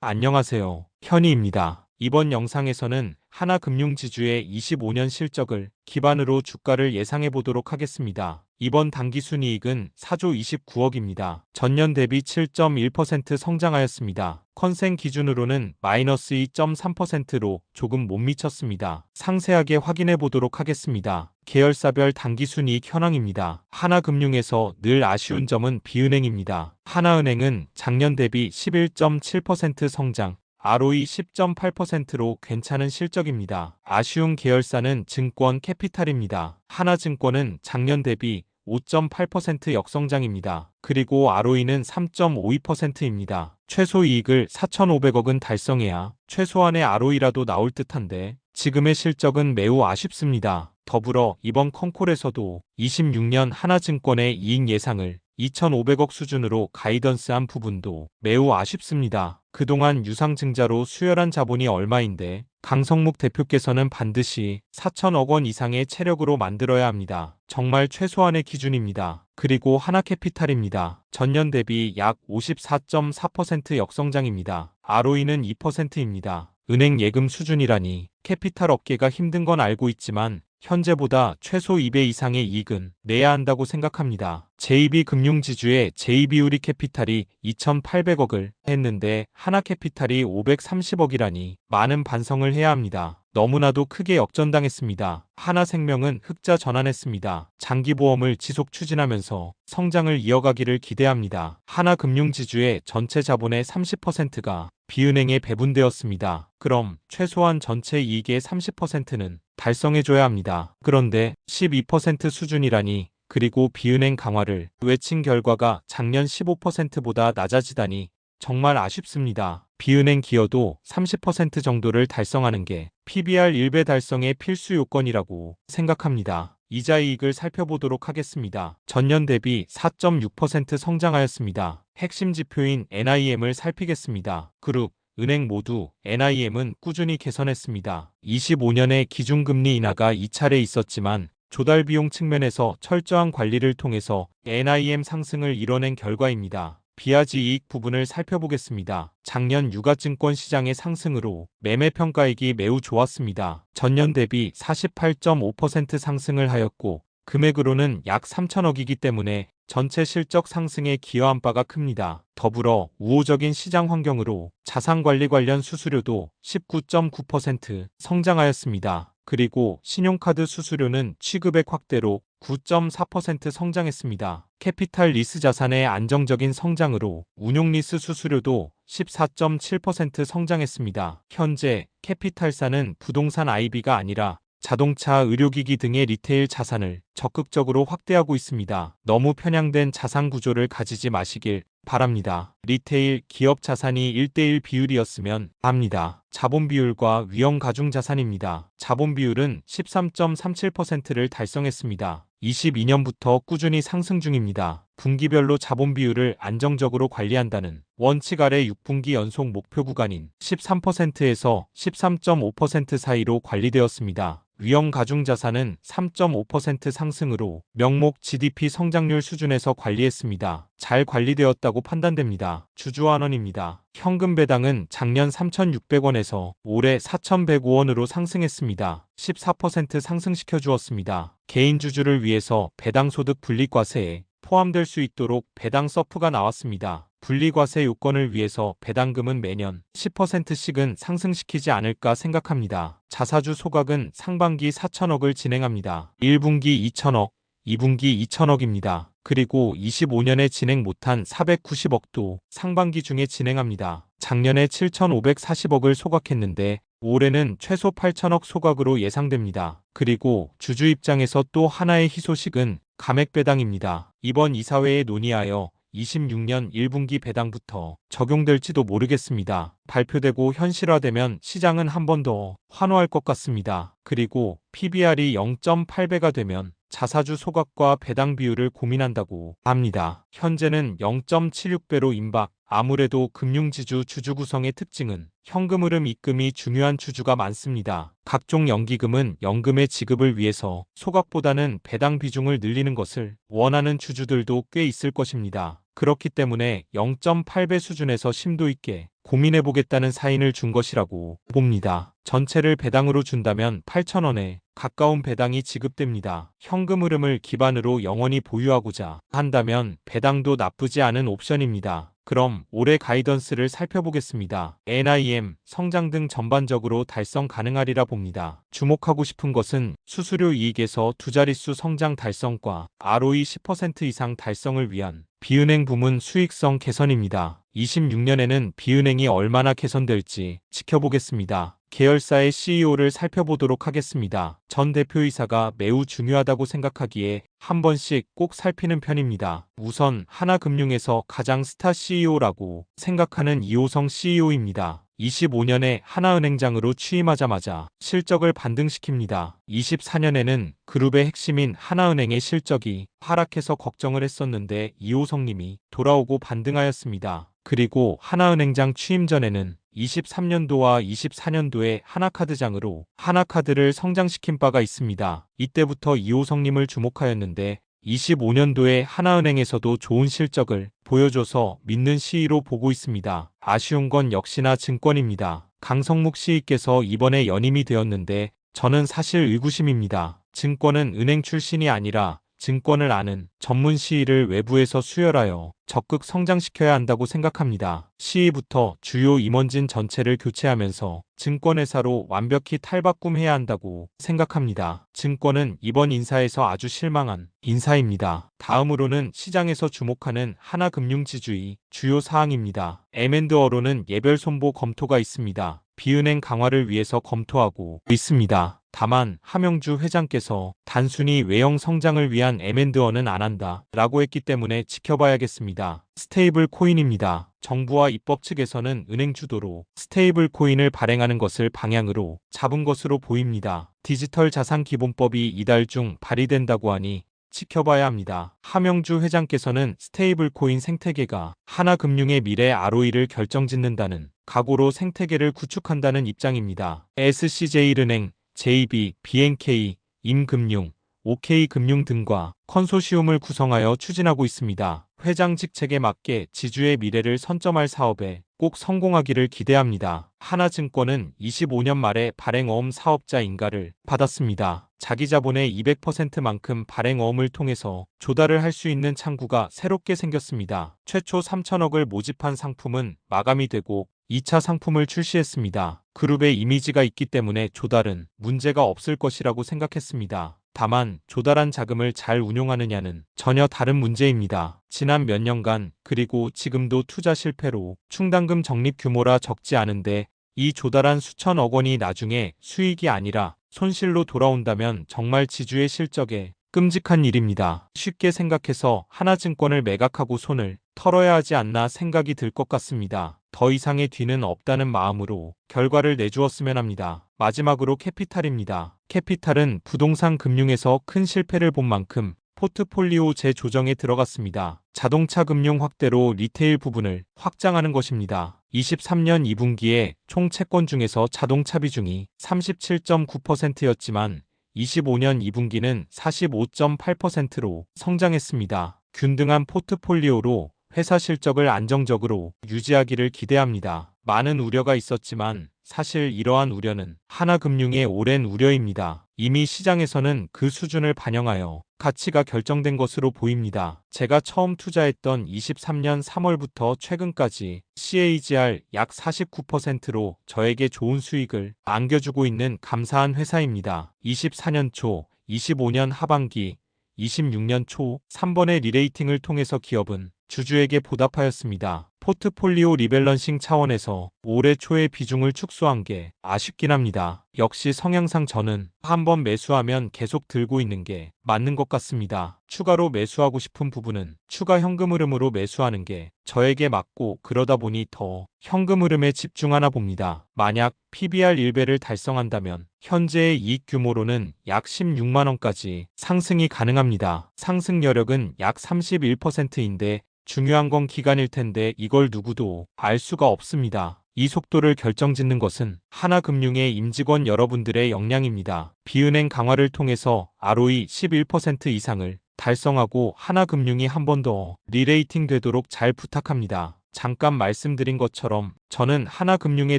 안녕하세요. 현희입니다. 이번 영상에서는 하나금융지주의 25년 실적을 기반으로 주가를 예상해 보도록 하겠습니다. 이번 당기순이익은 4조 29억입니다. 전년 대비 7.1% 성장하였습니다. 컨센 기준으로는 마이너스 2.3%로 조금 못 미쳤습니다. 상세하게 확인해 보도록 하겠습니다. 계열사별 당기순이익 현황입니다. 하나금융에서 늘 아쉬운 점은 비은행입니다. 하나은행은 작년 대비 11.7% 성장, ROE 10.8%로 괜찮은 실적입니다. 아쉬운 계열사는 증권 캐피탈입니다. 하나증권은 작년 대비 5.8% 역성장입니다. 그리고 ROE는 3.52%입니다. 최소 이익을 4,500억은 달성해야 최소한의 ROE라도 나올 듯한데 지금의 실적은 매우 아쉽습니다. 더불어 이번 컨콜에서도 26년 하나증권의 이익 예상을 2,500억 수준으로 가이던스한 부분도 매우 아쉽습니다. 그동안 유상증자로 수혈한 자본이 얼마인데 강성묵 대표께서는 반드시 4천억 원 이상의 체력으로 만들어야 합니다. 정말 최소한의 기준입니다. 그리고 하나캐피탈입니다. 전년 대비 약 54.4% 역성장입니다. ROE는 2%입니다. 은행 예금 수준이라니 캐피탈 업계가 힘든 건 알고 있지만 현재보다 최소 2배 이상의 이익은 내야 한다고 생각합니다. JB금융지주의 J비우리 캐피탈이 2,800억을 했는데 하나캐피탈이 530억이라니 많은 반성을 해야 합니다. 너무나도 크게 역전당했습니다. 하나생명은 흑자 전환했습니다. 장기보험을 지속 추진하면서 성장을 이어가기를 기대합니다. 하나금융지주의 전체 자본의 30%가 비은행에 배분되었습니다. 그럼 최소한 전체 이익의 30%는 달성해줘야 합니다. 그런데 12% 수준이라니, 그리고 비은행 강화를 외친 결과가 작년 15%보다 낮아지다니 정말 아쉽습니다. 비은행 기여도 30% 정도를 달성하는 게 PBR 1배 달성의 필수 요건이라고 생각합니다. 이자이익을 살펴보도록 하겠습니다. 전년 대비 4.6% 성장하였습니다. 핵심 지표인 NIM을 살피겠습니다. 그룹, 은행 모두 NIM은 꾸준히 개선했습니다. 25년에 기준금리 인하가 2차례 있었지만 조달 비용 측면에서 철저한 관리를 통해서 NIM 상승을 이뤄낸 결과입니다. 비아지 이익 부분을 살펴보겠습니다. 작년 유가증권 시장의 상승으로 매매평가액이 매우 좋았습니다. 전년 대비 48.5% 상승을 하였고 금액으로는 약 3천억이기 때문에 전체 실적 상승에 기여한 바가 큽니다. 더불어 우호적인 시장 환경으로 자산관리 관련 수수료도 19.9% 성장하였습니다. 그리고 신용카드 수수료는 취급액 확대로 9.4% 성장했습니다. 캐피탈 리스 자산의 안정적인 성장으로 운용리스 수수료도 14.7% 성장했습니다. 현재 캐피탈사는 부동산 IB가 아니라 자동차, 의료기기 등의 리테일 자산을 적극적으로 확대하고 있습니다. 너무 편향된 자산 구조를 가지지 마시길 바랍니다. 리테일 기업 자산이 1대1 비율이었으면 합니다. 자본 비율과 위험 가중 자산입니다. 자본 비율은 13.37%를 달성했습니다. 22년부터 꾸준히 상승 중입니다. 분기별로 자본 비율을 안정적으로 관리한다는 원칙 아래 6분기 연속 목표 구간인 13%에서 13.5% 사이로 관리되었습니다. 위험 가중 자산은 3.5% 상승으로 명목 GDP 성장률 수준에서 관리했습니다. 잘 관리되었다고 판단됩니다. 주주환원입니다. 현금 배당은 작년 3,600원에서 올해 4,105원으로 상승했습니다. 14% 상승시켜 주었습니다. 개인 주주를 위해서 배당소득 분리과세에 포함될 수 있도록 배당 서프가 나왔습니다. 분리과세 요건을 위해서 배당금은 매년 10%씩은 상승시키지 않을까 생각합니다. 자사주 소각은 상반기 4천억을 진행합니다. 1분기 2천억, 2분기 2천억입니다. 그리고 25년에 진행 못한 490억도 상반기 중에 진행합니다. 작년에 7,540억을 소각했는데 올해는 최소 8천억 소각으로 예상됩니다. 그리고 주주 입장에서 또 하나의 희소식은 감액배당입니다. 이번 이사회에 논의하여 26년 1분기 배당부터 적용될지도 모르겠습니다. 발표되고 현실화되면 시장은 한 번 더 환호할 것 같습니다. 그리고 PBR이 0.8배가 되면 자사주 소각과 배당 비율을 고민한다고 합니다. 현재는 0.76배로 임박. 아무래도 금융지주 주주 구성의 특징은 현금 흐름 입금이 중요한 주주가 많습니다. 각종 연기금은 연금의 지급을 위해서 소각보다는 배당 비중을 늘리는 것을 원하는 주주들도 꽤 있을 것입니다. 그렇기 때문에 0.8배 수준에서 심도 있게 고민해보겠다는 사인을 준 것이라고 봅니다. 전체를 배당으로 준다면 8,000원에 가까운 배당이 지급됩니다. 현금 흐름을 기반으로 영원히 보유하고자 한다면 배당도 나쁘지 않은 옵션입니다. 그럼 올해 가이던스를 살펴보겠습니다. NIM, 성장 등 전반적으로 달성 가능하리라 봅니다. 주목하고 싶은 것은 수수료 이익에서 두 자릿수 성장 달성과 ROE 10% 이상 달성을 위한 비은행 부문 수익성 개선입니다. 26년에는 비은행이 얼마나 개선될지 지켜보겠습니다. 계열사의 CEO를 살펴보도록 하겠습니다. 전 대표이사가 매우 중요하다고 생각하기에 한 번씩 꼭 살피는 편입니다. 우선 하나금융에서 가장 스타 CEO라고 생각하는 이호성 CEO입니다. 25년에 하나은행장으로 취임하자마자 실적을 반등시킵니다. 24년에는 그룹의 핵심인 하나은행의 실적이 하락해서 걱정을 했었는데 이호성님이 돌아오고 반등하였습니다. 그리고 하나은행장 취임 전에는 23년도와 24년도에 하나카드장으로 하나카드를 성장시킨 바가 있습니다. 이때부터 이호성님을 주목하였는데 25년도에 하나은행에서도 좋은 실적을 보여줘서 믿는 시의로 보고 있습니다. 아쉬운 건 역시나 증권입니다. 강성묵 시의께서 이번에 연임이 되었는데 저는 사실 의구심입니다. 증권은 은행 출신이 아니라 증권을 아는 전문 시의를 외부에서 수혈하여 적극 성장시켜야 한다고 생각합니다. 시의부터 주요 임원진 전체를 교체하면서 증권회사로 완벽히 탈바꿈해야 한다고 생각합니다. 증권은 이번 인사에서 아주 실망한 인사입니다. 다음으로는 시장에서 주목하는 하나금융지주의 주요 사항입니다. M&A로는 예별 손보 검토가 있습니다. 비은행 강화를 위해서 검토하고 있습니다. 다만 함영주 회장께서 단순히 외형 성장을 위한 M&A는 안 한다 라고 했기 때문에 지켜봐야겠습니다. 스테이블 코인입니다. 정부와 입법 측에서는 은행 주도로 스테이블 코인을 발행하는 것을 방향으로 잡은 것으로 보입니다. 디지털 자산 기본법이 이달 중 발의된다고 하니 지켜봐야 합니다. 함영주 회장께서는 스테이블 코인 생태계가 하나금융의 미래 ROE를 결정짓는다는 각오로 생태계를 구축한다는 입장입니다. SC제일은행, JB, BNK, 임금융, OK금융 등과 컨소시움을 구성하여 추진하고 있습니다. 회장 직책에 맞게 지주의 미래를 선점할 사업에 꼭 성공하기를 기대합니다. 하나증권은 25년 말에 발행어음 사업자 인가를 받았습니다. 자기 자본의 200%만큼 발행어음을 통해서 조달을 할 수 있는 창구가 새롭게 생겼습니다. 최초 3천억을 모집한 상품은 마감이 되고 2차 상품을 출시했습니다. 그룹의 이미지가 있기 때문에 조달은 문제가 없을 것이라고 생각했습니다. 다만 조달한 자금을 잘 운용하느냐는 전혀 다른 문제입니다. 지난 몇 년간 그리고 지금도 투자 실패로 충당금 적립 규모라 적지 않은데 이 조달한 수천억 원이 나중에 수익이 아니라 손실로 돌아온다면 정말 지주의 실적에 끔찍한 일입니다. 쉽게 생각해서 하나증권을 매각하고 손을 털어야 하지 않나 생각이 들 것 같습니다. 더 이상의 뒤는 없다는 마음으로 결과를 내주었으면 합니다. 마지막으로 캐피탈입니다. 캐피탈은 부동산 금융에서 큰 실패를 본 만큼 포트폴리오 재조정에 들어갔습니다. 자동차 금융 확대로 리테일 부분을 확장하는 것입니다. 23년 2분기에 총 채권 중에서 자동차 비중이 37.9%였지만 25년 2분기는 45.8%로 성장했습니다. 균등한 포트폴리오로 회사 실적을 안정적으로 유지하기를 기대합니다. 많은 우려가 있었지만 사실 이러한 우려는 하나금융의 오랜 우려입니다. 이미 시장에서는 그 수준을 반영하여 가치가 결정된 것으로 보입니다. 제가 처음 투자했던 23년 3월부터 최근까지 CAGR 약 49%로 저에게 좋은 수익을 안겨주고 있는 감사한 회사입니다. 24년 초, 25년 하반기, 26년 초 3번의 리레이팅을 통해서 기업은 주주에게 보답하였습니다. 포트폴리오 리밸런싱 차원에서 올해 초에 비중을 축소한 게 아쉽긴 합니다. 역시 성향상 저는 한번 매수하면 계속 들고 있는 게 맞는 것 같습니다. 추가로 매수하고 싶은 부분은 추가 현금 흐름으로 매수하는 게 저에게 맞고 그러다 보니 더 현금 흐름에 집중하나 봅니다. 만약 PBR 1배를 달성한다면 현재의 이익 규모로는 약 16만원까지 상승이 가능합니다. 상승 여력은 약 31%인데 중요한 건 기간일 텐데 이걸 누구도 알 수가 없습니다. 이 속도를 결정짓는 것은 하나금융의 임직원 여러분들의 역량입니다. 비은행 강화를 통해서 ROE 11% 이상을 달성하고 하나금융이 한 번 더 리레이팅 되도록 잘 부탁합니다. 잠깐 말씀드린 것처럼 저는 하나금융에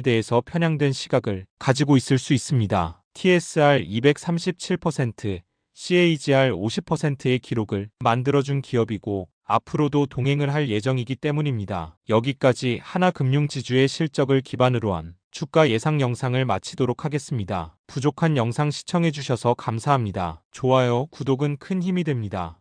대해서 편향된 시각을 가지고 있을 수 있습니다. TSR 237%, CAGR 50%의 기록을 만들어준 기업이고 앞으로도 동행을 할 예정이기 때문입니다. 여기까지 하나금융지주의 실적을 기반으로 한 주가 예상 영상을 마치도록 하겠습니다. 부족한 영상 시청해주셔서 감사합니다. 좋아요, 구독은 큰 힘이 됩니다.